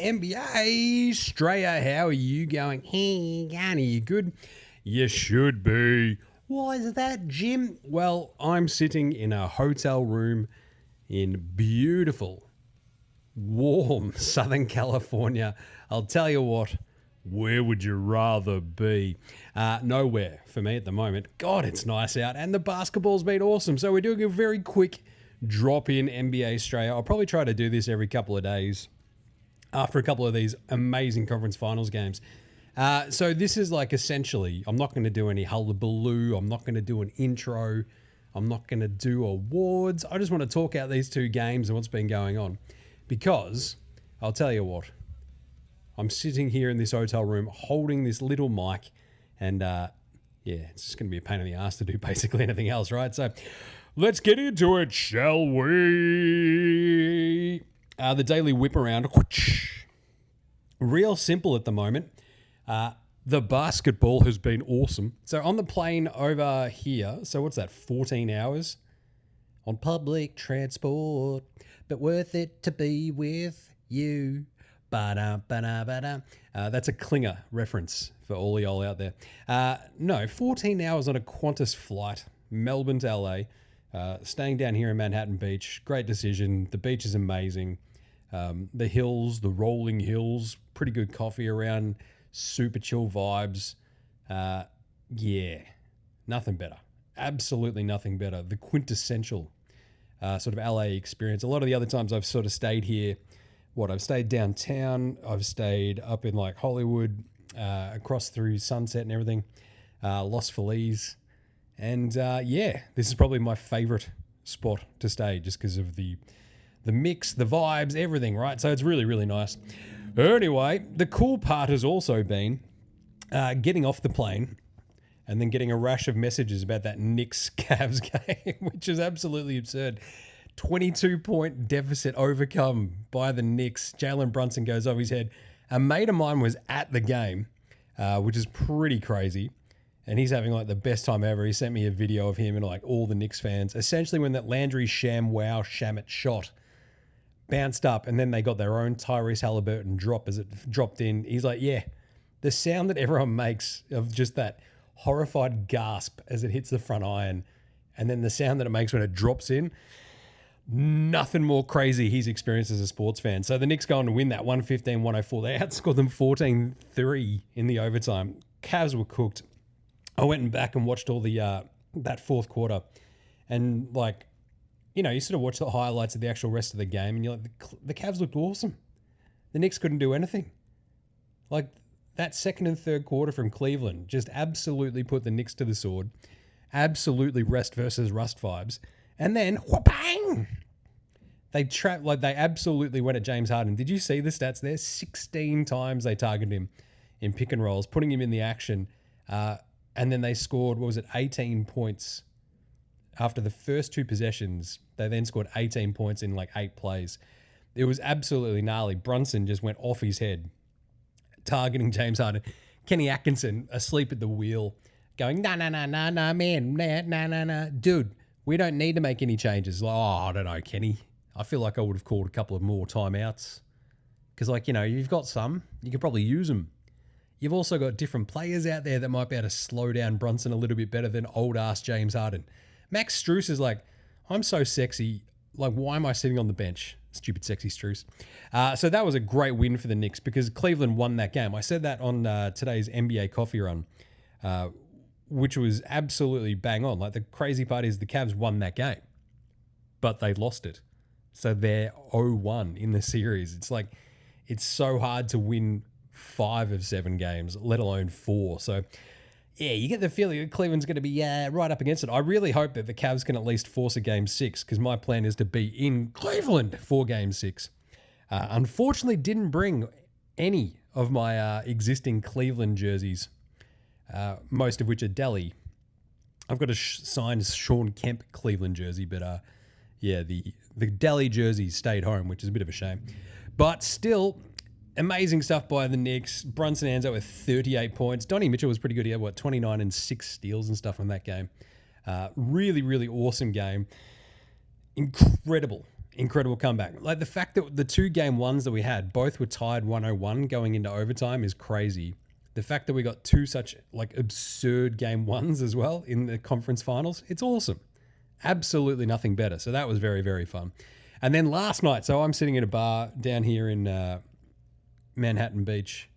NBA Straya. How are you going? Hey, Gunny, you good? You should be. Why is that, Jim? Well, I'm sitting in a hotel room in beautiful, warm Southern California. I'll tell you what, where would you rather be? Nowhere for me at the moment. God, it's nice out, and the basketball's been awesome. So we're doing a very quick drop-in NBA Straya. I'll probably try to do this every couple of days after a couple of these amazing conference finals games. So this is like essentially, I'm not going to do any hullabaloo. I'm not going to do an intro. I'm not going to do awards. I just want to talk out these two games and what's been going on. Because, I'll tell you what, I'm sitting here in this hotel room holding this little mic and it's just going to be a pain in the ass to do basically anything else, right? So let's get into it, shall we? The daily whip around. Real simple at the moment. The basketball has been awesome. So on the plane over here, so what's that, 14 hours on public transport, but worth it to be with you. Ba-da. That's a Klinger reference for all y'all out there. 14 hours on a Qantas flight, Melbourne to LA, staying down here in Manhattan Beach. Great decision. The beach is amazing. The hills, the rolling hills, pretty good coffee around, super chill vibes. Nothing better. Absolutely nothing better. The quintessential sort of LA experience. A lot of the other times I've sort of stayed here, I've stayed downtown, I've stayed up in like Hollywood, across through Sunset and everything, Los Feliz. And this is probably my favorite spot to stay just because of the mix, the vibes, everything, right? So it's really, really nice. Anyway, the cool part has also been getting off the plane and then getting a rash of messages about that Knicks-Cavs game, which is absolutely absurd. 22-point deficit overcome by the Knicks. Jalen Brunson goes over his head. A mate of mine was at the game, which is pretty crazy. And he's having like the best time ever. He sent me a video of him and like all the Knicks fans. Essentially when that Landry Shamit shot bounced up and then they got their own Tyrese Halliburton drop as it dropped in. He's like, the sound that everyone makes of just that horrified gasp as it hits the front iron and then the sound that it makes when it drops in, nothing more crazy he's experienced as a sports fan. So the Knicks go on to win that 115-104. They outscored them 14-3 in the overtime. Cavs were cooked. I went back and watched all the that fourth quarter and you sort of watch the highlights of the actual rest of the game and you're like, the Cavs looked awesome. The Knicks couldn't do anything. Like that second and third quarter from Cleveland just absolutely put the Knicks to the sword. Absolutely rest versus rust vibes. And then, bang! They absolutely went at James Harden. Did you see the stats there? 16 times they targeted him in pick and rolls, putting him in the action. And then they scored, 18 points after the first two possessions. They then scored 18 points in like 8 plays. It was absolutely gnarly. Brunson just went off his head, targeting James Harden. Kenny Atkinson asleep at the wheel, going, nah, man, nah. Dude, we don't need to make any changes. I don't know, Kenny. I feel like I would have called a couple of more timeouts. Because, you've got some. You can probably use them. You've also got different players out there that might be able to slow down Brunson a little bit better than old-ass James Harden. Max Strus is like, I'm so sexy. Like, why am I sitting on the bench? Stupid sexy Strus. So that was a great win for the Knicks because Cleveland won that game. I said that on today's NBA Coffee Run, which was absolutely bang on. Like, the crazy part is the Cavs won that game, but they lost it. So they're 0-1 in the series. It's like, it's so hard to win 5 of 7 games, let alone 4. So, you get the feeling that Cleveland's going to be right up against it. I really hope that the Cavs can at least force a Game 6 because my plan is to be in Cleveland for Game 6. Unfortunately, didn't bring any of my existing Cleveland jerseys, most of which are Delhi. I've got a signed Sean Kemp Cleveland jersey, but the Delhi jerseys stayed home, which is a bit of a shame. But still, amazing stuff by the Knicks. Brunson ends up with 38 points. Donnie Mitchell was pretty good. He had, 29 and 6 steals and stuff in that game. Really, really awesome game. Incredible incredible comeback. Like the fact that the 2 game ones that we had, both were tied 101 going into overtime is crazy. The fact that we got 2 such like absurd game ones as well in the conference finals, it's awesome. Absolutely nothing better. So that was very, very fun. And then last night, so I'm sitting at a bar down here in Manhattan Beach,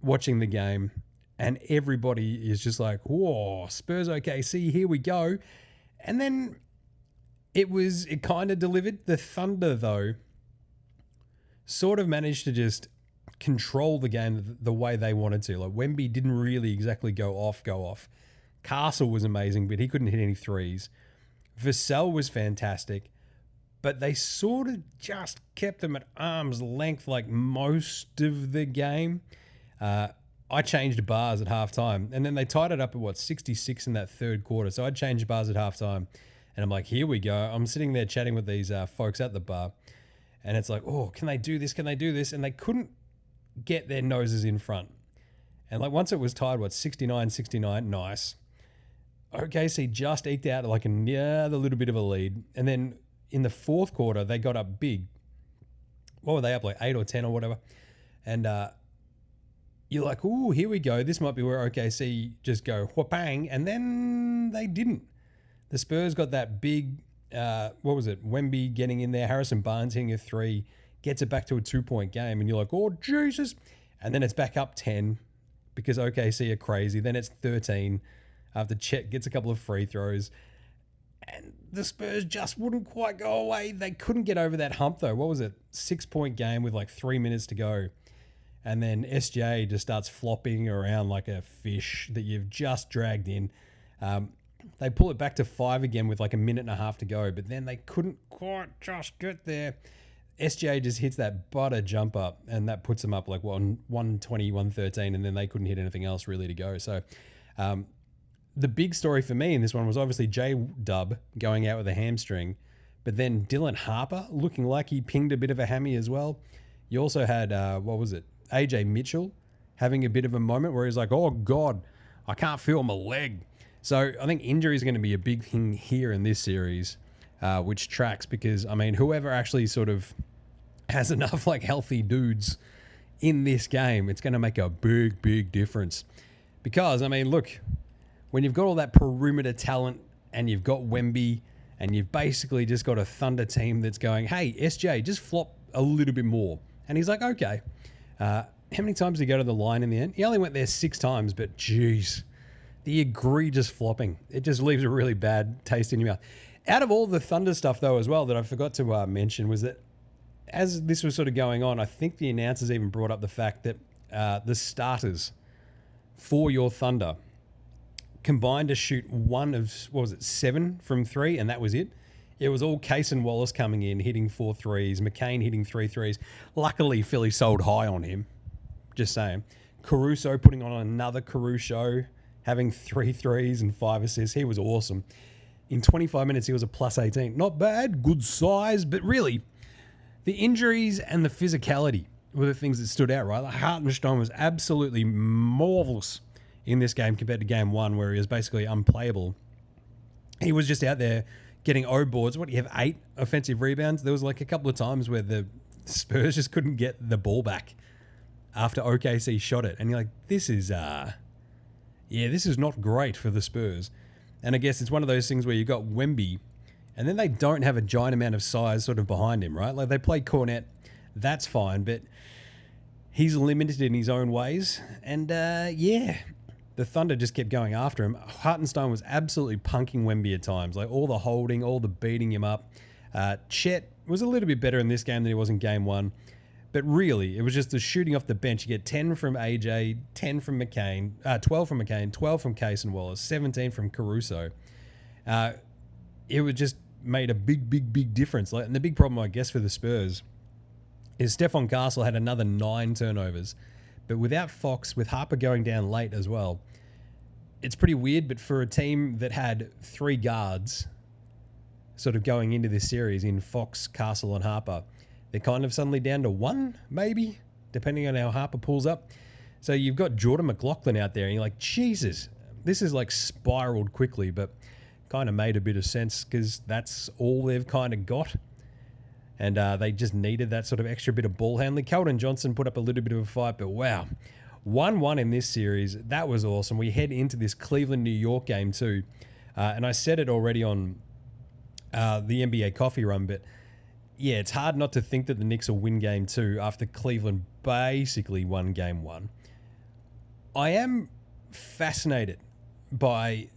watching the game, and everybody is just like, whoa, Spurs OKC, here we go. And then it kind of delivered. The Thunder, though, sort of managed to just control the game the way they wanted to. Like Wemby didn't really exactly go off. Castle was amazing, but he couldn't hit any threes. Vassell was fantastic, but they sort of just kept them at arm's length like most of the game. I changed bars at halftime, and then they tied it up at 66 in that third quarter. So I changed bars at halftime, and I'm like, here we go. I'm sitting there chatting with these folks at the bar, and it's like, oh, can they do this? Can they do this? And they couldn't get their noses in front. And like once it was tied, 69-69, nice. OKC just eked out like another little bit of a lead. And then in the fourth quarter, they got up big. What were they up, like 8 or 10 or whatever? And you're like, ooh, here we go. This might be where OKC just go wha-bang. And then they didn't. The Spurs got that big, Wemby getting in there, Harrison Barnes hitting a 3, gets it back to a 2-point game. And you're like, oh, Jesus. And then it's back up 10 because OKC are crazy. Then it's 13 after Chet gets a couple of free throws. And the Spurs just wouldn't quite go away. They couldn't get over that hump, though. What was it? 6-point game with like 3 minutes to go. And then SJ just starts flopping around like a fish that you've just dragged in. They pull it back to 5 again with like a minute and a half to go, but then they couldn't quite just get there. SJ just hits that butter jump up, and that puts them up like 120, 113, and then they couldn't hit anything else really to go. So the big story for me in this one was obviously J-Dub going out with a hamstring, but then Dylan Harper looking like he pinged a bit of a hammy as well. You also had, AJ Mitchell having a bit of a moment where he's like, oh, God, I can't feel my leg. So I think injury is going to be a big thing here in this series, which tracks because, I mean, whoever actually sort of has enough like healthy dudes in this game, it's going to make a big, big difference. Because, I mean, look, when you've got all that perimeter talent and you've got Wemby and you've basically just got a Thunder team that's going, hey, SJ, just flop a little bit more. And he's like, okay. How many times did he go to the line in the end? He only went there 6 times, but geez, the egregious flopping. It just leaves a really bad taste in your mouth. Out of all the Thunder stuff, though, as well, that I forgot to mention was that as this was sort of going on, I think the announcers even brought up the fact that the starters for your Thunder combined to shoot 1 of, 7 from 3, and that was it. It was all Case and Wallace coming in, hitting 4 threes, McCain hitting 3 threes. Luckily, Philly sold high on him. Just saying. Caruso putting on another Caruso, having 3 threes and 5 assists. He was awesome. In 25 minutes, he was a plus 18. Not bad, good size, but really, the injuries and the physicality were the things that stood out, right? Like Hartenstein was absolutely marvelous in this game compared to game 1, where he was basically unplayable. He was just out there getting O boards. What do you have, 8 offensive rebounds? There was like a couple of times where the Spurs just couldn't get the ball back after OKC shot it. And you're like, this is not great for the Spurs. And I guess it's one of those things where you've got Wemby, and then they don't have a giant amount of size sort of behind him, right? Like they play Cornet, that's fine, but he's limited in his own ways. And the Thunder just kept going after him. Hartenstein was absolutely punking Wemby at times, like all the holding, all the beating him up. Chet was a little bit better in this game than he was in game 1. But really, it was just the shooting off the bench. You get 10 from AJ, 10 from McCain, 12 from McCain, 12 from Case and Wallace, 17 from Caruso. It was just made a big, big, big difference. Like, and the big problem, I guess, for the Spurs is Stephon Castle had another 9 turnovers. But without Fox, with Harper going down late as well, it's pretty weird. But for a team that had 3 guards sort of going into this series in Fox, Castle, and Harper, they're kind of suddenly down to 1, maybe, depending on how Harper pulls up. So you've got Jordan McLaughlin out there, and you're like, Jesus, this is like spiraled quickly. But kind of made a bit of sense because that's all they've kind of got. And they just needed that sort of extra bit of ball handling. Keldon Johnson put up a little bit of a fight, but wow. 1-1 in this series. That was awesome. We head into this Cleveland-New York game too. And I said it already on the NBA Coffee Run, but yeah, it's hard not to think that the Knicks will win game 2 after Cleveland basically won game 1. I am fascinated by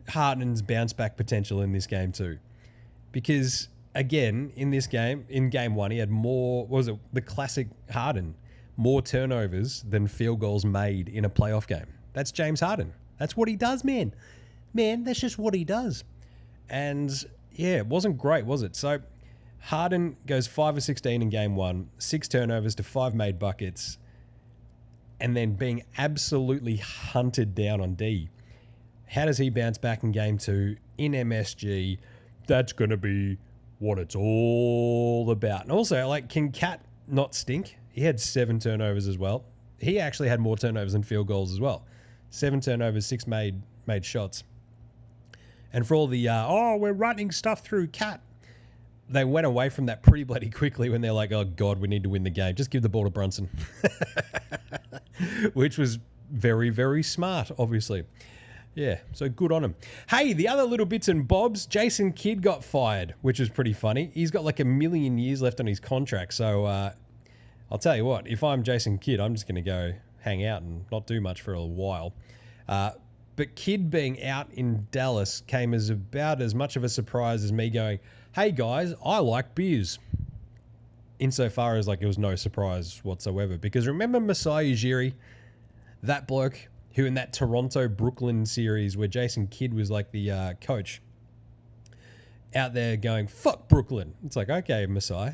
Harden's bounce back potential in this game too. Because again, in this game, in game 1, he had more, what was it, the classic Harden, more turnovers than field goals made in a playoff game. That's James Harden. That's what he does, man. Man, that's just what he does. And yeah, it wasn't great, was it? So Harden goes 5 of 16 in game 1, 6 turnovers to 5 made buckets, and then being absolutely hunted down on D. How does he bounce back in game 2 in MSG? That's going to be what it's all about. And also, like, can Cat not stink? He had 7 turnovers as well. He actually had more turnovers than field goals as well. 7 turnovers, 6 made shots. And for all the, we're running stuff through Cat, they went away from that pretty bloody quickly when they're like, oh, God, we need to win the game. Just give the ball to Brunson. Which was very, very smart, obviously. Yeah, so good on him. Hey, the other little bits and bobs, Jason Kidd got fired, which was pretty funny. He's got like 1 million years left on his contract. So I'll tell you what, if I'm Jason Kidd, I'm just going to go hang out and not do much for a while. But Kidd being out in Dallas came as about as much of a surprise as me going, hey guys, I like beers. Insofar as like it was no surprise whatsoever. Because remember Masai Ujiri, that bloke who in that Toronto-Brooklyn series where Jason Kidd was like the coach, out there going, fuck Brooklyn. It's like, okay, Masai.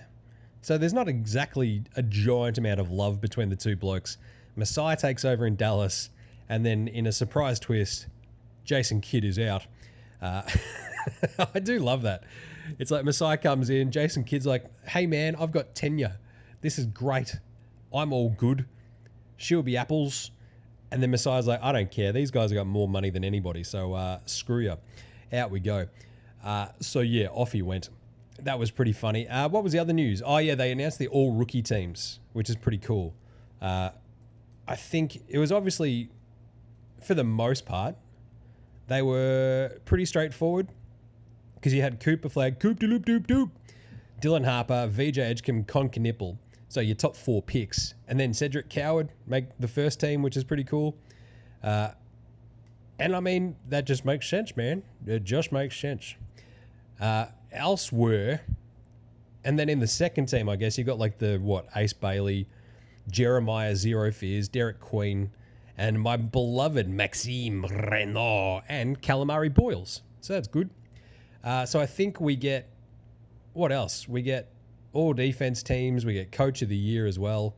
So there's not exactly a giant amount of love between the two blokes. Masai takes over in Dallas, and then in a surprise twist, Jason Kidd is out. I do love that. It's like Masai comes in, Jason Kidd's like, hey man, I've got tenure. This is great. I'm all good. She'll be apples. And then Masai's like, I don't care. These guys have got more money than anybody, so screw you. Out we go. So yeah, off he went. That was pretty funny. What was the other news? Oh yeah, they announced the all-rookie teams, which is pretty cool. I think it was obviously, for the most part, they were pretty straightforward because you had Cooper Flag, Coop de loop doop doop, Dylan Harper, VJ Edgecombe, Con Knipple. So your top 4 picks. And then Cedric Coward make the first team, which is pretty cool. And I mean, that just makes sense, man. It just makes sense. Elsewhere, and then in the second team, I guess, you got like the, Ace Bailey, Jeremiah Zero Fears, Derek Queen, and my beloved Maxime Renaud and Calamari Boyles. So that's good. So I think we get, what else? We get all defense teams. We get coach of the year as well.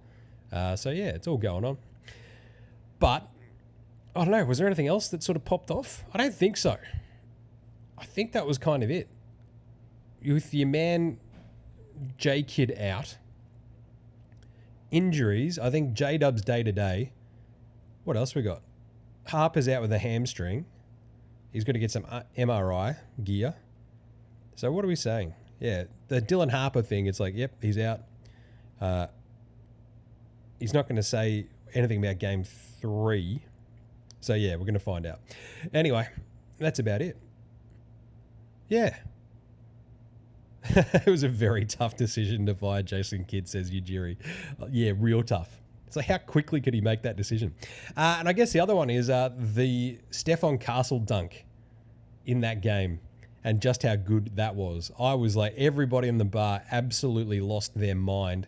So yeah, it's all going on. But I don't know. Was there anything else that sort of popped off? I don't think so. I think that was kind of it. With your man J Kidd out, injuries. I think J Dub's day to day. What else we got? Harper's out with a hamstring. He's going to get some MRI gear. So what are we saying? Yeah, the Dylan Harper thing, it's like, yep, he's out. He's not going to say anything about game 3. So, yeah, we're going to find out. Anyway, that's about it. Yeah. It was a very tough decision to fire Jason Kidd, says Ujiri. Yeah, real tough. So how quickly could he make that decision? And I guess the other one is the Stephon Castle dunk in that game. And just how good that was. I was like, everybody in the bar absolutely lost their mind.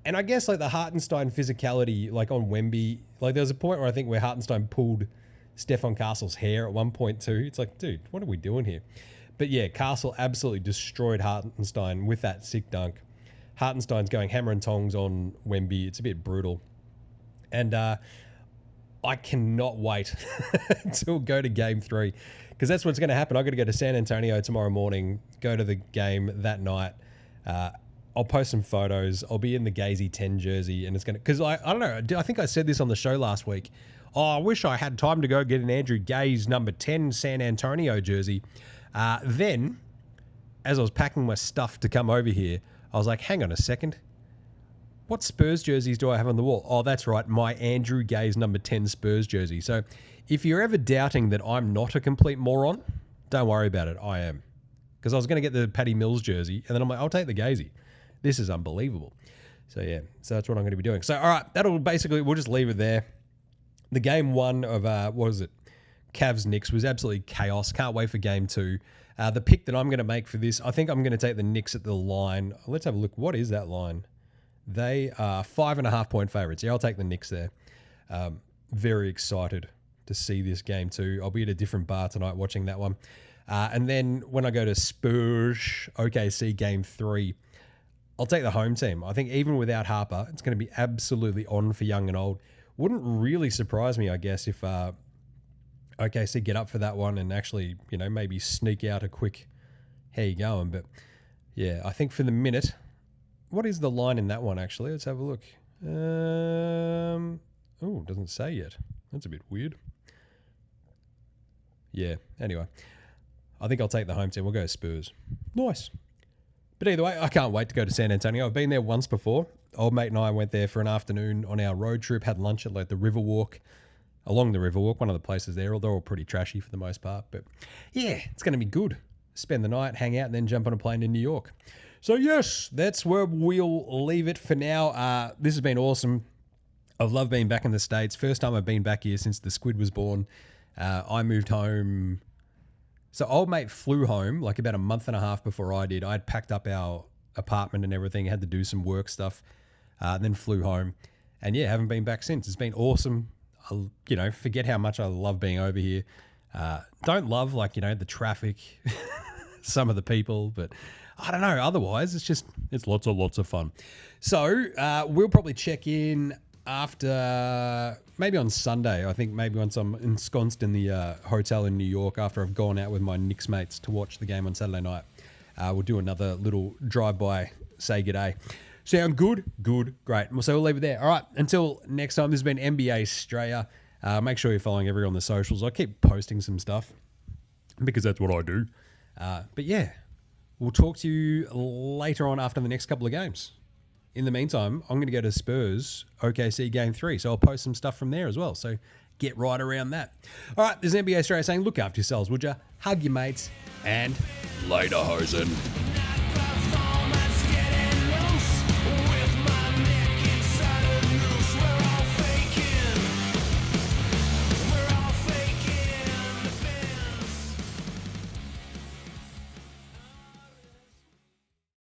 And I guess like the Hartenstein physicality, like on Wemby, like there was a point where I think where Hartenstein pulled Stephon Castle's hair at one point too. It's like, dude, what are we doing here? But yeah, Castle absolutely destroyed Hartenstein with that sick dunk. Hartenstein's going hammer and tongs on Wemby. It's a bit brutal. And I cannot wait to go to game 3. Because that's what's going to happen. I've got to go to San Antonio tomorrow morning, go to the game that night. I'll post some photos. I'll be in the Gazy 10 jersey, and it's going to, because I don't know, I think I said this on the show last week. Oh, I wish I had time to go get an Andrew Gaze number 10 San Antonio jersey. Then, as I was packing my stuff to come over here, I was like, hang on a second. What Spurs jerseys do I have on the wall? Oh, that's right, my Andrew Gaze number 10 Spurs jersey. So if you're ever doubting that I'm not a complete moron, don't worry about it. I am. Because I was going to get the Paddy Mills jersey, and then I'm like, I'll take the Gazy. This is unbelievable. So, yeah, so that's what I'm going to be doing. So, all right, that'll basically, we'll just leave it there. The game one of, what was it? Cavs Knicks was absolutely chaos. Can't wait for game two. The pick that I'm going to make for this, I think I'm going to take the Knicks at the line. Let's have a look. What is that line? They are 5.5-point favorites. Yeah, I'll take the Knicks there. Very excited to see this game too. I'll be at a different bar tonight watching that one. And then when I go to Spurs, OKC game 3, I'll take the home team. I think even without Harper, it's going to be absolutely on for young and old. Wouldn't really surprise me, I guess, if OKC get up for that one and actually, maybe sneak out a quick, how you going? But yeah, I think for the minute, what is the line in that one actually? Let's have a look. Oh, doesn't say yet. That's a bit weird. Yeah, anyway. I think I'll take the home team. We'll go Spurs. Nice. But either way, I can't wait to go to San Antonio. I've been there once before. Old mate and I went there for an afternoon on our road trip, had lunch at the Riverwalk, along the Riverwalk, one of the places there. They're all pretty trashy for the most part. But yeah, it's going to be good. Spend the night, hang out, and then jump on a plane to New York. So yes, that's where we'll leave it for now. This has been awesome. I've loved being back in the States. First time I've been back here since the squid was born. I moved home. So old mate flew home about a month and a half before I did. I'd packed up our apartment and everything, had to do some work stuff, then flew home. And yeah, haven't been back since. It's been awesome. Forget how much I love being over here. Don't love the traffic, some of the people, but I don't know. Otherwise, it's lots of fun. So we'll probably check in after, maybe on Sunday. I think maybe once I'm ensconced in the hotel in New York after I've gone out with my Knicks mates to watch the game on Saturday night. We'll do another little drive-by, say g'day. Sound good? Good. Great. So we'll leave it there. All right. Until next time, this has been NBA Straya. Make sure you're following everyone on the socials. I keep posting some stuff because that's what I do. But yeah, we'll talk to you later on after the next couple of games. In the meantime, I'm going to go to Spurs OKC game 3. So I'll post some stuff from there as well. So get right around that. All right. This is NBA Straya saying, look after yourselves, would you? Hug your mates and later, hosen.